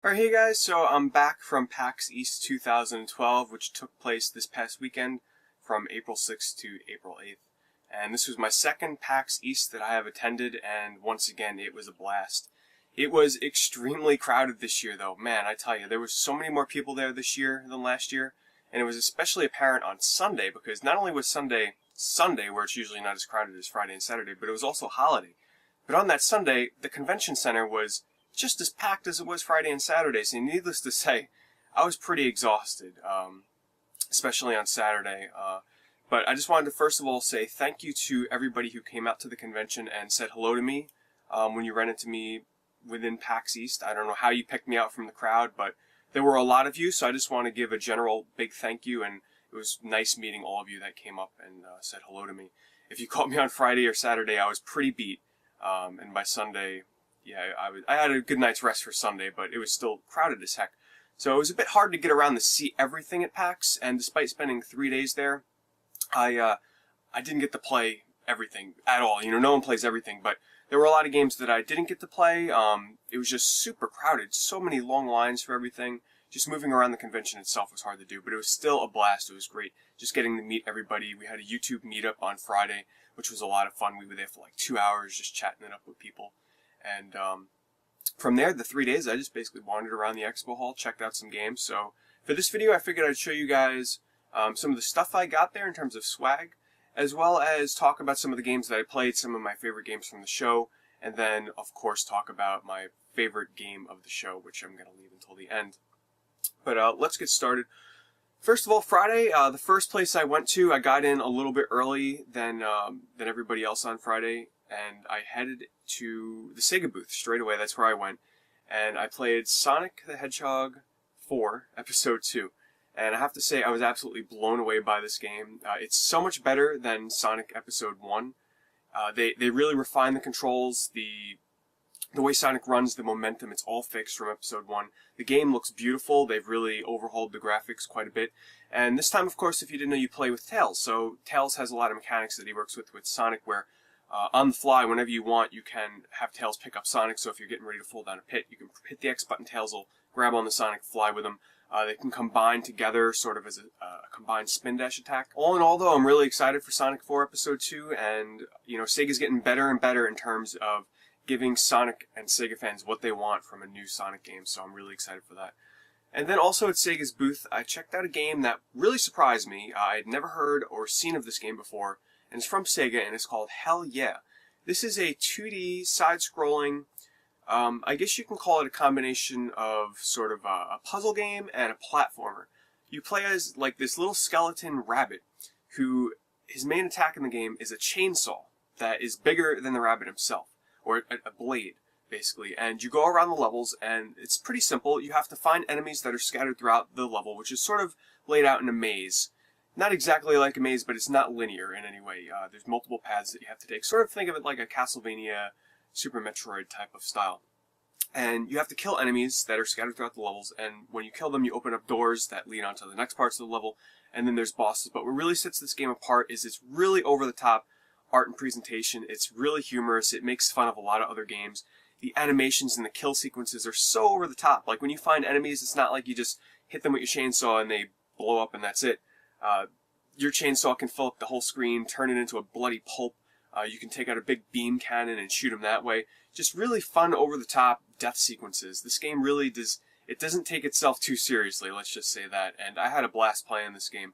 Alright, hey guys, so I'm back from PAX East 2012, which took place this past weekend from April 6th to April 8th. And this was my second PAX East that I have attended, and once again, it was a blast. It was extremely crowded this year, though. Man, I tell you, there was so many more people there this year than last year, and it was especially apparent on Sunday, because not only was Sunday, where it's usually not as crowded as Friday and Saturday, but it was also a holiday. But on that Sunday, the convention center was just as packed as it was Friday and Saturday, so needless to say, I was pretty exhausted, especially on Saturday. But I just wanted to first of all say thank you to everybody who came out to the convention and said hello to me when you ran into me within PAX East. I don't know how you picked me out from the crowd, but there were a lot of you, so I just want to give a general big thank you, and it was nice meeting all of you that came up and said hello to me. If you caught me on Friday or Saturday, I was pretty beat, and by Sunday, yeah, I had a good night's rest for Sunday, but it was still crowded as heck. So it was a bit hard to get around to see everything at PAX, and despite spending 3 days there, I didn't get to play everything at all. You know, no one plays everything, but there were a lot of games that I didn't get to play. It was just super crowded, so many long lines for everything. Just moving around the convention itself was hard to do, but it was still a blast. It was great just getting to meet everybody. We had a YouTube meetup on Friday, which was a lot of fun. We were there for like 2 hours just chatting it up with people. And from there, the 3 days, I just basically wandered around the expo hall, checked out some games. So for this video, I figured I'd show you guys some of the stuff I got there in terms of swag, as well as talk about some of the games that I played, some of my favorite games from the show, and then, of course, talk about my favorite game of the show, which I'm going to leave until the end. But let's get started. First of all, Friday, the first place I went to, I got in a little bit early than everybody else on Friday, and I headed to the Sega booth straight away. That's where I went, and I played Sonic the Hedgehog 4 Episode 2. And I have to say, I was absolutely blown away by this game. It's so much better than Sonic Episode 1. They really refined the controls, the way Sonic runs, the momentum, it's all fixed from Episode 1. The game looks beautiful. They've really overhauled the graphics quite a bit. And this time, of course, if you didn't know, you play with Tails. So Tails has a lot of mechanics that he works with Sonic, where on the fly, whenever you want, you can have Tails pick up Sonic. So if you're getting ready to fall down a pit, you can hit the X button, Tails will grab on the Sonic, fly with him. They can combine together sort of as a combined spin dash attack. All in all, though, I'm really excited for Sonic 4 Episode 2, and, you know, Sega's getting better and better in terms of giving Sonic and Sega fans what they want from a new Sonic game, so I'm really excited for that. And then also at Sega's booth, I checked out a game that really surprised me. I had never heard or seen of this game before, and it's from Sega, and it's called Hell Yeah. This is a 2D side-scrolling, I guess you can call it a combination of sort of a puzzle game and a platformer. You play as like this little skeleton rabbit who, his main attack in the game is a chainsaw that is bigger than the rabbit himself, or a blade, basically. And you go around the levels, and it's pretty simple. You have to find enemies that are scattered throughout the level, which is sort of laid out in a maze. Not exactly like a maze, but it's not linear in any way. There's multiple paths that you have to take. Sort of think of it like a Castlevania, Super Metroid type of style. And you have to kill enemies that are scattered throughout the levels, and when you kill them, you open up doors that lead on to the next parts of the level, and then there's bosses. But what really sets this game apart is it's really over-the-top art and presentation. It's really humorous. It makes fun of a lot of other games. The animations and the kill sequences are so over-the-top. Like, when you find enemies, it's not like you just hit them with your chainsaw and they blow up and that's it. Your chainsaw can fill up the whole screen, turn it into a bloody pulp. You can take out a big beam cannon and shoot them that way. Just really fun, over-the-top death sequences. This game really doesn't take itself too seriously, let's just say that. And I had a blast playing this game.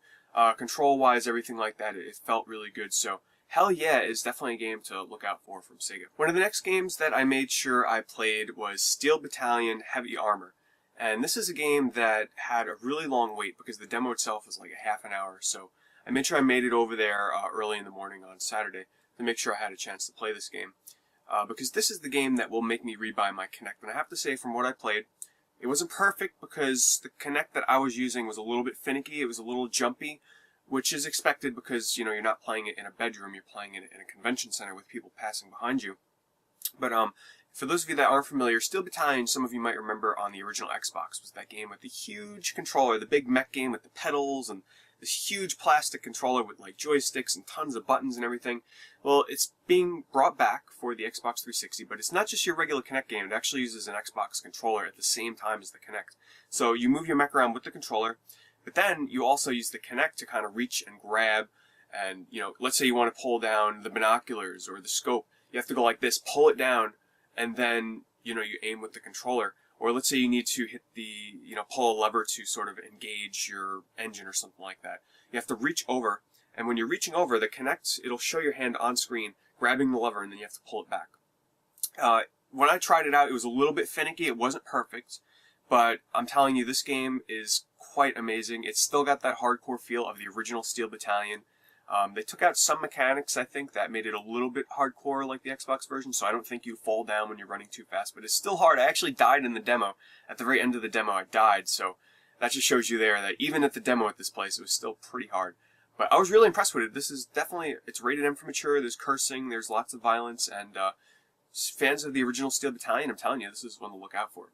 Control-wise, everything like that, it felt really good. So Hell Yeah is definitely a game to look out for from Sega. One of the next games that I made sure I played was Steel Battalion Heavy Armor. And this is a game that had a really long wait because the demo itself was like a half an hour. So I made sure I made it over there early in the morning on Saturday to make sure I had a chance to play this game. Because this is the game that will make me rebuy my Kinect. And I have to say, from what I played, it wasn't perfect because the Kinect that I was using was a little bit finicky. It was a little jumpy, which is expected because, you know, you're not playing it in a bedroom. You're playing it in a convention center with people passing behind you. But for those of you that aren't familiar, Steel Battalion, some of you might remember on the original Xbox, was that game with the huge controller, the big mech game with the pedals and the this huge plastic controller with like joysticks and tons of buttons and everything. Well, it's being brought back for the Xbox 360, but it's not just your regular Kinect game. It actually uses an Xbox controller at the same time as the Kinect. So you move your mech around with the controller, but then you also use the Kinect to kind of reach and grab. And, you know, let's say you want to pull down the binoculars or the scope. You have to go like this, pull it down, and then, you know, you aim with the controller. Or let's say you need to hit the, you know, pull a lever to sort of engage your engine or something like that. You have to reach over, and when you're reaching over, the Kinect, it'll show your hand on screen, grabbing the lever, and then you have to pull it back. When I tried it out, it was a little bit finicky. It wasn't perfect, but I'm telling you, this game is quite amazing. It's still got that hardcore feel of the original Steel Battalion. They took out some mechanics, I think, that made it a little bit hardcore like the Xbox version, so I don't think you fall down when you're running too fast, but it's still hard. I actually died in the demo. At the very end of the demo, I died, so that just shows you there that even at the demo at this place, it was still pretty hard. But I was really impressed with it. This is definitely, it's rated M for mature, there's cursing, there's lots of violence, and fans of the original Steel Battalion, I'm telling you, this is one to look out for.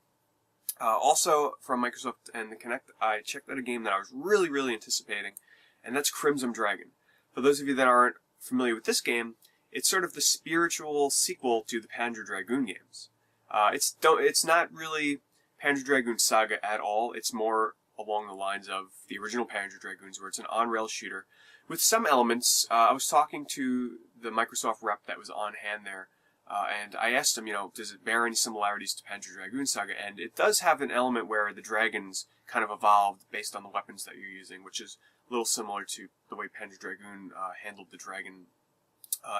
Also, from Microsoft and the Kinect, I checked out a game that I was really, really anticipating, and that's Crimson Dragon. For those of you that aren't familiar with this game, it's sort of the spiritual sequel to the Panzer Dragoon games. It's not really Panzer Dragoon Saga at all. It's more along the lines of the original Panzer Dragoons, where it's an on-rail shooter with some elements. I was talking to the Microsoft rep that was on hand there, and I asked him, you know, does it bear any similarities to Panzer Dragoon Saga? And it does have an element where the dragons kind of evolved based on the weapons that you're using, which is a little similar to the way Panzer Dragoon handled the dragon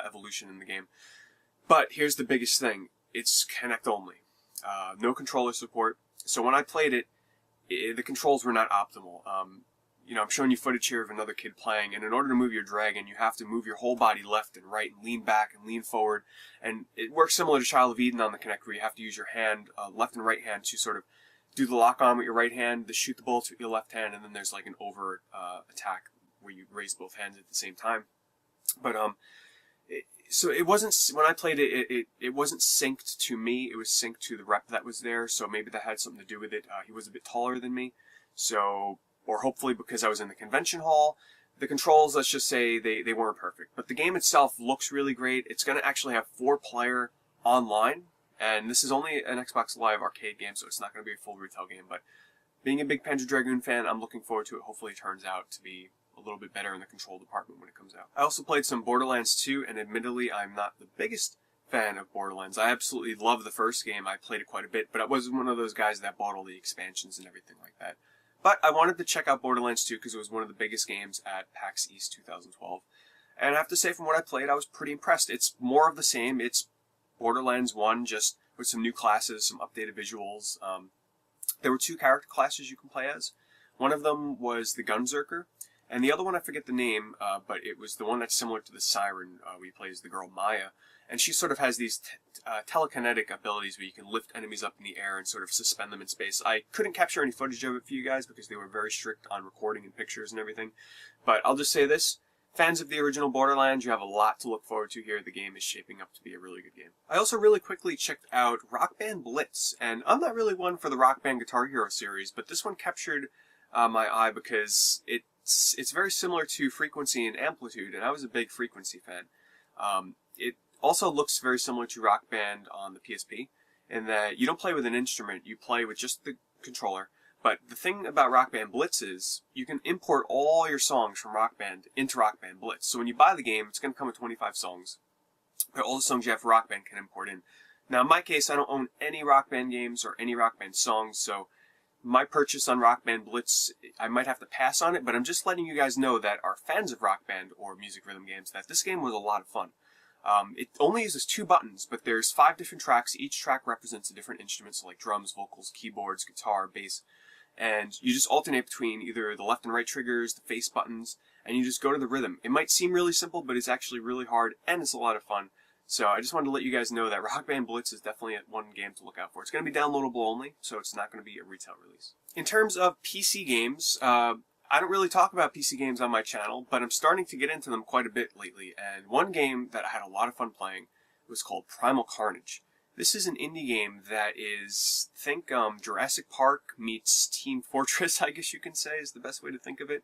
evolution in the game. But here's the biggest thing. It's Kinect only. No controller support. So when I played it, the controls were not optimal. You know, I'm showing you footage here of another kid playing, and in order to move your dragon, you have to move your whole body left and right and lean back and lean forward. And it works similar to Child of Eden on the Kinect, where you have to use your hand, left and right hand, to sort of do the lock-on with your right hand, to shoot the bullets with your left hand, and then there's like an over attack where you raise both hands at the same time. But so it wasn't, when I played it, it wasn't synced to me. It was synced to the rep that was there, so maybe that had something to do with it. He was a bit taller than me, so, or hopefully because I was in the convention hall. The controls, let's just say, they weren't perfect. But the game itself looks really great. It's going to actually have 4-player online. And this is only an Xbox Live arcade game, so it's not going to be a full retail game. But being a big Panzer Dragoon fan, I'm looking forward to it. Hopefully it turns out to be a little bit better in the control department when it comes out. I also played some Borderlands 2, and admittedly, I'm not the biggest fan of Borderlands. I absolutely love the first game. I played it quite a bit, but I wasn't one of those guys that bought all the expansions and everything like that. But I wanted to check out Borderlands 2 because it was one of the biggest games at PAX East 2012. And I have to say, from what I played, I was pretty impressed. It's more of the same. It's Borderlands 1, just with some new classes, some updated visuals. There were 2 character classes you can play as. One of them was the Gunzerker, and the other one, I forget the name, but it was the one that's similar to the Siren, where you play as the girl Maya. And she sort of has these telekinetic abilities where you can lift enemies up in the air and sort of suspend them in space. I couldn't capture any footage of it for you guys because they were very strict on recording and pictures and everything. But I'll just say this. Fans of the original Borderlands, you have a lot to look forward to here. The game is shaping up to be a really good game. I also really quickly checked out Rock Band Blitz, and I'm not really one for the Rock Band Guitar Hero series, but this one captured my eye because it's very similar to Frequency and Amplitude, and I was a big Frequency fan. It also looks very similar to Rock Band on the PSP, in that you don't play with an instrument, you play with just the controller. But the thing about Rock Band Blitz is you can import all your songs from Rock Band into Rock Band Blitz. So when you buy the game, it's going to come with 25 songs. But all the songs you have for Rock Band can import in. Now, in my case, I don't own any Rock Band games or any Rock Band songs, so my purchase on Rock Band Blitz, I might have to pass on it, but I'm just letting you guys know that are fans of Rock Band or music rhythm games that this game was a lot of fun. It only uses 2 buttons, but there's 5 different tracks. Each track represents a different instrument, so like drums, vocals, keyboards, guitar, bass. And you just alternate between either the left and right triggers, the face buttons, and you just go to the rhythm. It might seem really simple, but it's actually really hard, and it's a lot of fun. So I just wanted to let you guys know that Rock Band Blitz is definitely one game to look out for. It's going to be downloadable only, so it's not going to be a retail release. In terms of PC games, I don't really talk about PC games on my channel, but I'm starting to get into them quite a bit lately. And one game that I had a lot of fun playing was called Primal Carnage. This is an indie game that is, think Jurassic Park meets Team Fortress, I guess you can say, is the best way to think of it.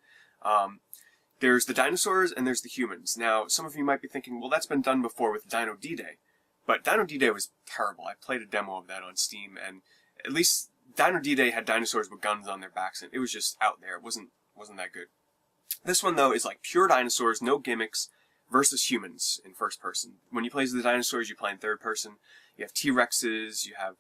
There's the dinosaurs and there's the humans. Now, some of you might be thinking, well, that's been done before with Dino D-Day. But Dino D-Day was terrible. I played a demo of that on Steam, and at least Dino D-Day had dinosaurs with guns on their backs, and it was just out there. It wasn't that good. This one, though, is like pure dinosaurs, no gimmicks, versus humans in first person. When you play as the dinosaurs, you play in third person. You have T-Rexes, you have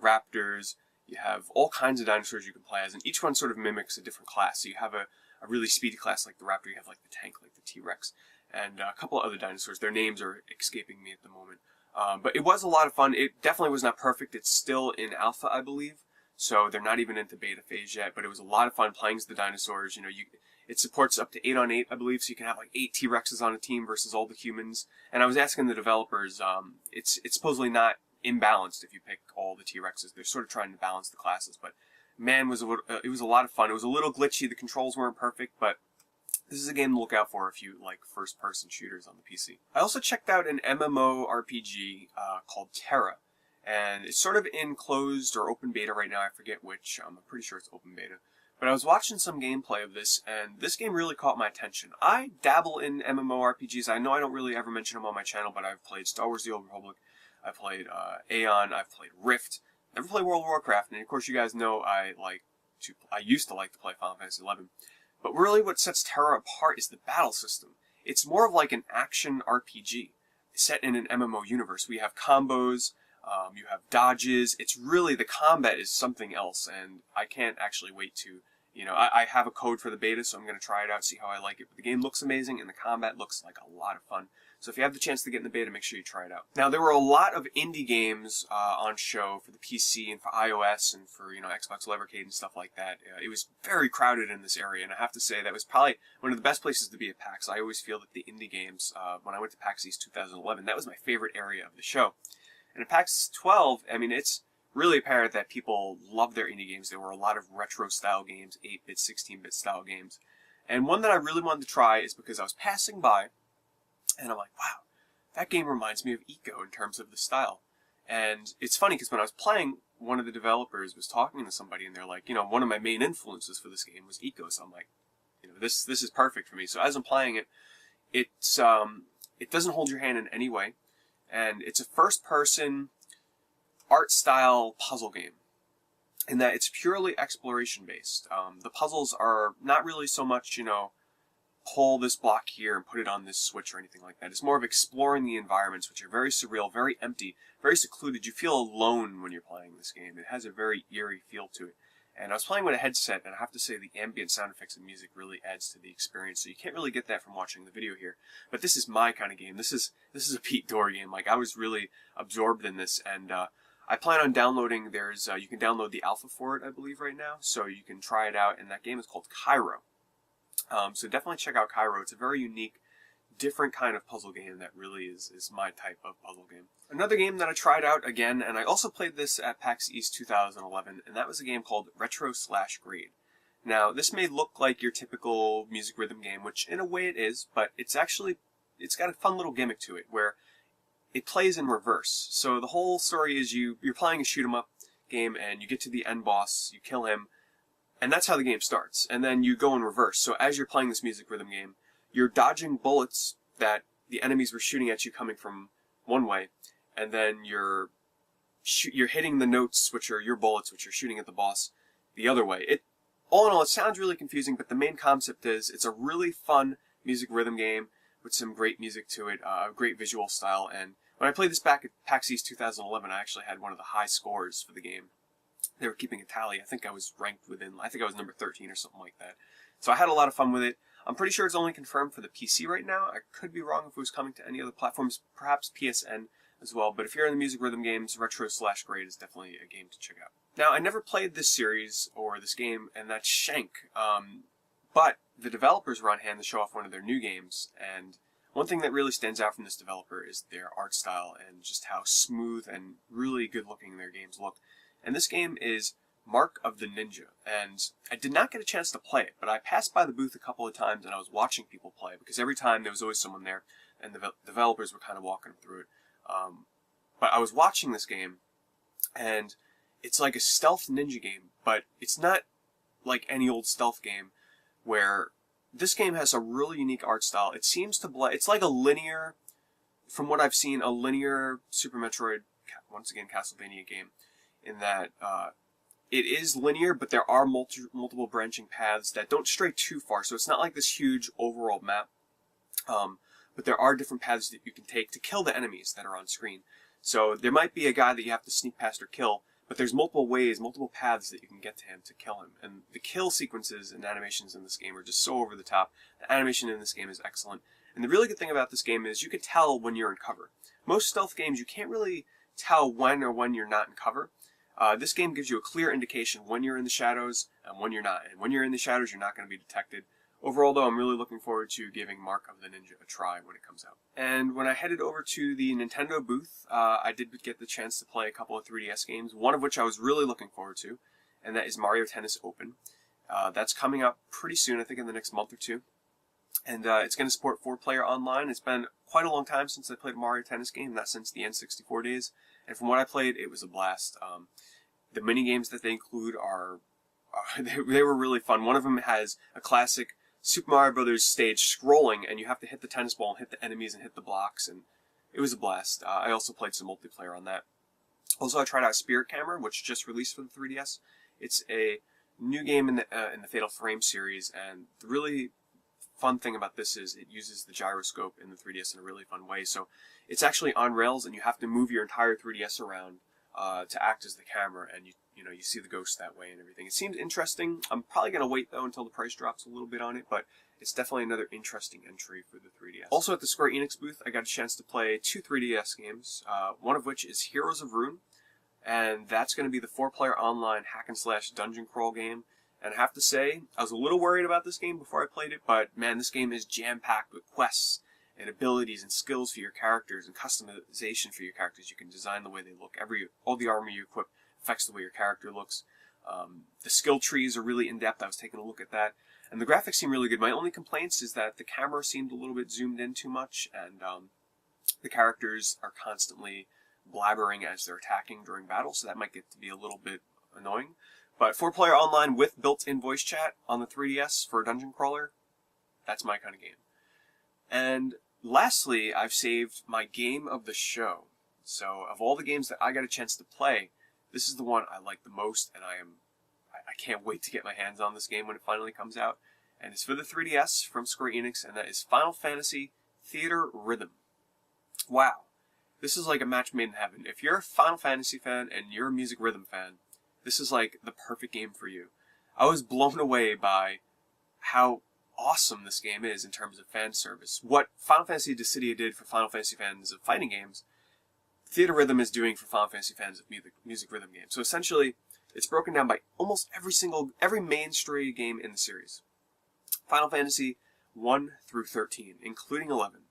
raptors, you have all kinds of dinosaurs you can play as, and each one sort of mimics a different class. So you have a really speedy class like the raptor, you have like the tank like the T-Rex, and a couple of other dinosaurs. Their names are escaping me at the moment. But it was a lot of fun. It definitely was not perfect. It's still in alpha, I believe, so they're not even into beta phase yet, but it was a lot of fun playing as the dinosaurs. It supports up to 8-on-8, I believe, so you can have like 8 T-Rexes on a team versus all the humans. And I was asking the developers, it's supposedly not imbalanced if you pick all the T-Rexes. They're sort of trying to balance the classes, but man, it was a lot of fun. It was a little glitchy. The controls weren't perfect, but this is a game to look out for if you like first-person shooters on the PC. I also checked out an MMORPG called Tera, and it's sort of in closed or open beta right now. I forget which. I'm pretty sure it's open beta. But I was watching some gameplay of this, and this game really caught my attention. I dabble in MMORPGs. I know I don't really ever mention them on my channel, but I've played Star Wars: The Old Republic, I've played Aeon, I've played Rift, never played World of Warcraft, and of course you guys know I used to like to play Final Fantasy XI. But really what sets Tera apart is the battle system. It's more of like an action RPG set in an MMO universe. We have combos, you have dodges. It's really, the combat is something else, and I can't actually wait to, I have a code for the beta, so I'm going to try it out, see how I like it. But the game looks amazing, and the combat looks like a lot of fun. So if you have the chance to get in the beta, make sure you try it out. Now, there were a lot of indie games on show for the PC and for iOS and for, Xbox Live Arcade and stuff like that. It was very crowded in this area, and I have to say that was probably one of the best places to be at PAX. I always feel that the indie games, when I went to PAX East 2011, that was my favorite area of the show. And at PAX 12, it's really apparent that people love their indie games. There were a lot of retro-style games, 8-bit, 16-bit style games. And one that I really wanted to try is because I was passing by, and I'm like, wow, that game reminds me of Eco in terms of the style. And it's funny because when I was playing, one of the developers was talking to somebody, and they're like, one of my main influences for this game was Eco. So I'm like, this is perfect for me. So as I'm playing it, it doesn't hold your hand in any way. And it's a first-person art-style puzzle game in that it's purely exploration-based. The puzzles are not really so much, pull this block here and put it on this switch or anything like that. It's more of exploring the environments, which are very surreal, very empty, very secluded. You feel alone when you're playing this game. It has a very eerie feel to it. And I was playing with a headset, and I have to say the ambient sound effects and music really adds to the experience. So you can't really get that from watching the video here. But this is my kind of game. This is a PeteDorr game. Like, I was really absorbed in this, and I plan on downloading. You can download the alpha for it, I believe, right now. So you can try it out, and that game is called Kairo. So definitely check out Kairo. It's a very unique, different kind of puzzle game that really is my type of puzzle game. Another game that I tried out again, and I also played this at PAX East 2011, and that was a game called Retro/Grade. Now, this may look like your typical music rhythm game, which in a way it is, but it's got a fun little gimmick to it where it plays in reverse. So the whole story is you're playing a shoot 'em up game, and you get to the end boss, you kill him, and that's how the game starts. And then you go in reverse. So as you're playing this music rhythm game, you're dodging bullets that the enemies were shooting at you coming from one way, and then you're hitting the notes, which are your bullets, which are shooting at the boss, the other way. All in all, it sounds really confusing, but the main concept is it's a really fun music rhythm game with some great music to it, great visual style. And when I played this back at PAX East 2011, I actually had one of the high scores for the game. They were keeping a tally. I think I was ranked I think I was number 13 or something like that. So I had a lot of fun with it. I'm pretty sure it's only confirmed for the PC right now. I could be wrong if it was coming to any other platforms, perhaps PSN as well. But if you're in the music rhythm games, Retro/Grade is definitely a game to check out. Now, I never played this series or this game, and that's Shank. But the developers were on hand to show off one of their new games, and one thing that really stands out from this developer is their art style and just how smooth and really good looking their games look. And this game is Mark of the Ninja, and I did not get a chance to play it, but I passed by the booth a couple of times and I was watching people play, because every time there was always someone there, and the developers were kind of walking them through it. But I was watching this game, and it's like a stealth ninja game, but it's not like any old stealth game where this game has a really unique art style. It seems to it's like a linear, from what I've seen, a linear Super Metroid, once again Castlevania game, in that it is linear, but there are multiple branching paths that don't stray too far. So it's not like this huge overall map, but there are different paths that you can take to kill the enemies that are on screen. So there might be a guy that you have to sneak past or kill, but there's multiple ways, multiple paths that you can get to him to kill him. And the kill sequences and animations in this game are just so over the top. The animation in this game is excellent. And the really good thing about this game is you can tell when you're in cover. Most stealth games, you can't really tell when you're not in cover. This game gives you a clear indication when you're in the shadows and when you're not. And when you're in the shadows, you're not going to be detected. Overall, though, I'm really looking forward to giving Mark of the Ninja a try when it comes out. And when I headed over to the Nintendo booth, I did get the chance to play a couple of 3DS games, one of which I was really looking forward to, and that is Mario Tennis Open. That's coming up pretty soon, I think in the next month or two. And it's going to support 4-player online. It's been quite a long time since I played a Mario Tennis game, not since the N64 days. And from what I played, it was a blast. The mini games that they include are they were really fun. One of them has a classic Super Mario Brothers stage scrolling, and you have to hit the tennis ball and hit the enemies and hit the blocks, and it was a blast. I also played some multiplayer on that. Also, I tried out Spirit Camera, which just released for the 3DS. It's a new game in the Fatal Frame series, and the really fun thing about this is it uses the gyroscope in the 3DS in a really fun way. So it's actually on rails, and you have to move your entire 3DS around to act as the camera, and you see the ghost that way and everything. It seems interesting. I'm probably going to wait, though, until the price drops a little bit on it, but it's definitely another interesting entry for the 3DS. Also, at the Square Enix booth, I got a chance to play 2 3DS games, one of which is Heroes of Ruin, and that's going to be the 4-player online hack-and-slash dungeon crawl game. And I have to say, I was a little worried about this game before I played it, but man, this game is jam-packed with quests and abilities and skills for your characters and customization for your characters. You can design the way they look. All the armor you equip affects the way your character looks. The skill trees are really in-depth. I was taking a look at that. And the graphics seem really good. My only complaints is that the camera seemed a little bit zoomed in too much, and the characters are constantly blabbering as they're attacking during battle, so that might get to be a little bit annoying. But 4-player online with built-in voice chat on the 3DS for a dungeon crawler, that's my kind of game. And lastly, I've saved my game of the show. So of all the games that I got a chance to play, this is the one I like the most, and I can't wait to get my hands on this game when it finally comes out. And it's for the 3DS from Square Enix, and that is Final Fantasy TheaterHythm. Wow. This is like a match made in heaven. If you're a Final Fantasy fan and you're a music rhythm fan, this is like the perfect game for you. I was blown away by how awesome this game is in terms of fan service. What Final Fantasy Dissidia did for Final Fantasy fans of fighting games, TheaterHythm is doing for Final Fantasy fans of music rhythm games. So essentially, it's broken down by almost every main story game in the series. Final Fantasy 1 through 13, including 11.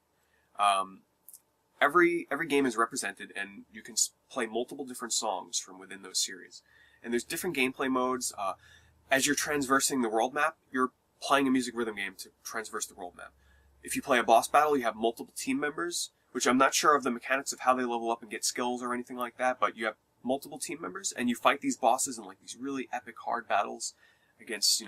Every game is represented, and you can play multiple different songs from within those series. And there's different gameplay modes. As you're traversing the world map, you're playing a music rhythm game to traverse the world map. If you play a boss battle, you have multiple team members, which I'm not sure of the mechanics of how they level up and get skills or anything like that, but you have multiple team members, and you fight these bosses in like these really epic hard battles against,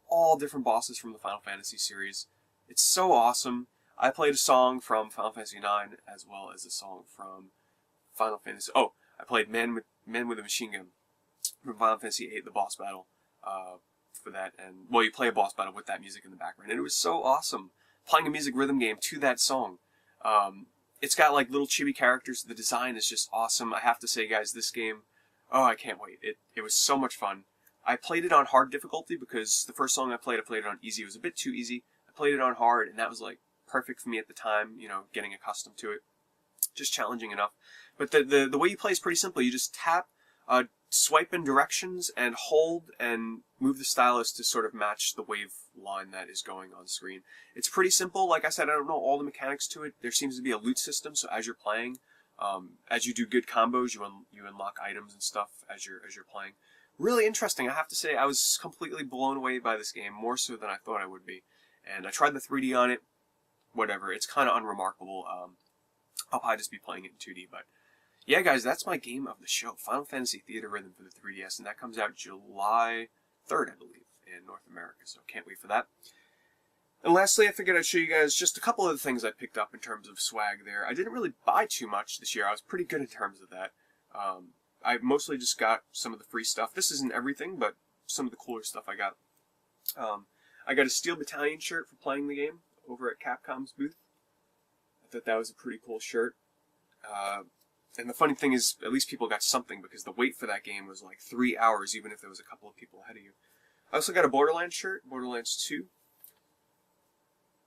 all different bosses from the Final Fantasy series. It's so awesome. I played a song from Final Fantasy IX as well as a song from Final Fantasy... Oh, I played Man with a Machine Gun from Final Fantasy VIII, the boss battle, for that. And, well, you play a boss battle with that music in the background. And it was so awesome, playing a music rhythm game to that song. It's got, like, little chibi characters. The design is just awesome. I have to say, guys, this game, oh, I can't wait. It was so much fun. I played it on hard difficulty because the first song I played it on easy. It was a bit too easy. I played it on hard, and that was, like, perfect for me at the time, getting accustomed to it. Just challenging enough. But the way you play is pretty simple. You just tap, swipe in directions, and hold and move the stylus to sort of match the wave line that is going on screen. It's pretty simple. Like I said, I don't know all the mechanics to it. There seems to be a loot system, so as you're playing, as you do good combos, you unlock items and stuff as you're playing. Really interesting. I have to say, I was completely blown away by this game, more so than I thought I would be. And I tried the 3D on it. Whatever, it's kind of unremarkable. I'll probably just be playing it in 2D, but yeah, guys, that's my game of the show, Final Fantasy TheaterHythm for the 3DS, and that comes out July 3rd, I believe, in North America, so can't wait for that. And lastly, I figured I'd show you guys just a couple of the things I picked up in terms of swag there. I didn't really buy too much this year. I was pretty good in terms of that. I mostly just got some of the free stuff. This isn't everything, but some of the cooler stuff I got. I got a Steel Battalion shirt for playing the game over at Capcom's booth. I thought that was a pretty cool shirt. And the funny thing is, at least people got something, because the wait for that game was like 3 hours, even if there was a couple of people ahead of you. I also got a Borderlands shirt, Borderlands 2,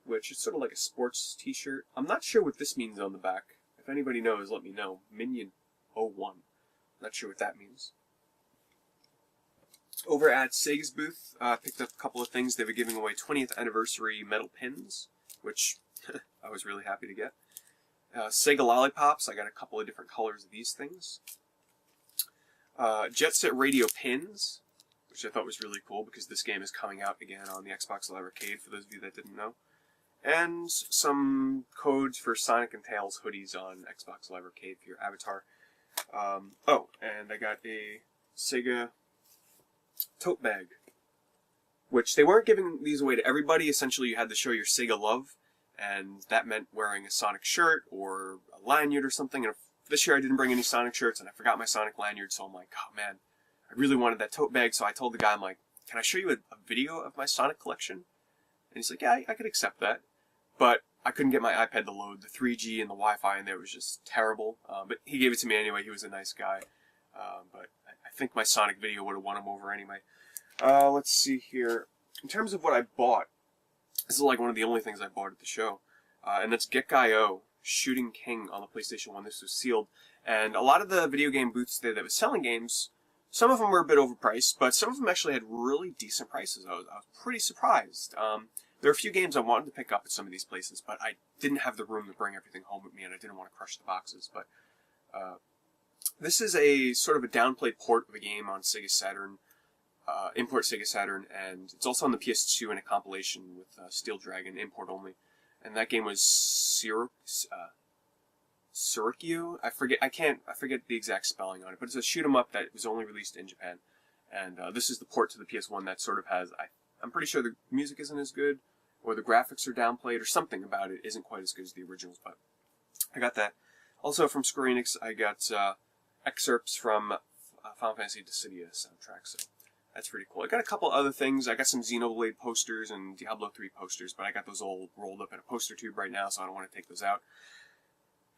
which is sort of like a sports t-shirt. I'm not sure what this means on the back. If anybody knows, let me know. Minion 01. Not sure what that means. Over at Sega's booth, I picked up a couple of things. They were giving away 20th anniversary metal pins, which I was really happy to get. Sega lollipops, I got a couple of different colors of these things. Jet Set Radio pins, which I thought was really cool because this game is coming out again on the Xbox Live Arcade, for those of you that didn't know. And some codes for Sonic and Tails hoodies on Xbox Live Arcade for your avatar. Oh, and I got a Sega tote bag, which they weren't giving these away to everybody. Essentially, you had to show your Sega love, and that meant wearing a Sonic shirt or a lanyard or something. And this year I didn't bring any Sonic shirts, and I forgot my Sonic lanyard, so I'm like, oh man, I really wanted that tote bag. So I told the guy, I'm like, can I show you a video of my Sonic collection? And he's like, yeah, I could accept that. But I couldn't get my iPad to load. The 3G and the Wi-Fi in there was just terrible. But he gave it to me anyway. He was a nice guy. But I think my Sonic video would have won him over anyway. Let's see here. In terms of what I bought, this is like one of the only things I bought at the show. And that's Gekkai-O, Shooting King on the PlayStation 1. This was sealed. And a lot of the video game booths there that was selling games, some of them were a bit overpriced, but some of them actually had really decent prices. I was pretty surprised. There are a few games I wanted to pick up at some of these places, but I didn't have the room to bring everything home with me, and I didn't want to crush the boxes. But this is a sort of a downplayed port of a game on Sega Saturn, import Sega Saturn, and it's also on the PS2 in a compilation with Steel Dragon, import only. And that game was Surikyu? I forget the exact spelling on it, but it's a shoot 'em up that was only released in Japan. And this is the port to the PS1 that sort of has, I'm pretty sure the music isn't as good, or the graphics are downplayed, or something about it isn't quite as good as the originals, but I got that. Also from Square Enix, I got excerpts from Final Fantasy Dissidia soundtrack, so that's pretty cool. I got a couple other things. I got some Xenoblade posters and Diablo 3 posters, but I got those all rolled up in a poster tube right now, so I don't want to take those out.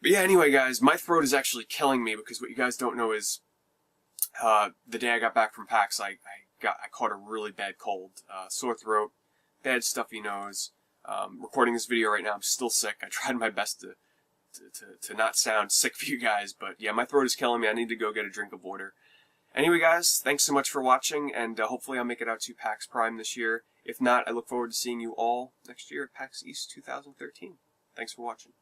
But yeah, anyway, guys, my throat is actually killing me, because what you guys don't know is the day I got back from PAX, I caught a really bad cold. Sore throat, bad stuffy nose. Recording this video right now, I'm still sick. I tried my best to not sound sick for you guys, but yeah, my throat is killing me. I need to go get a drink of water. Anyway, guys, thanks so much for watching, and hopefully I'll make it out to PAX Prime this year. If not, I look forward to seeing you all next year at PAX East 2013. Thanks for watching.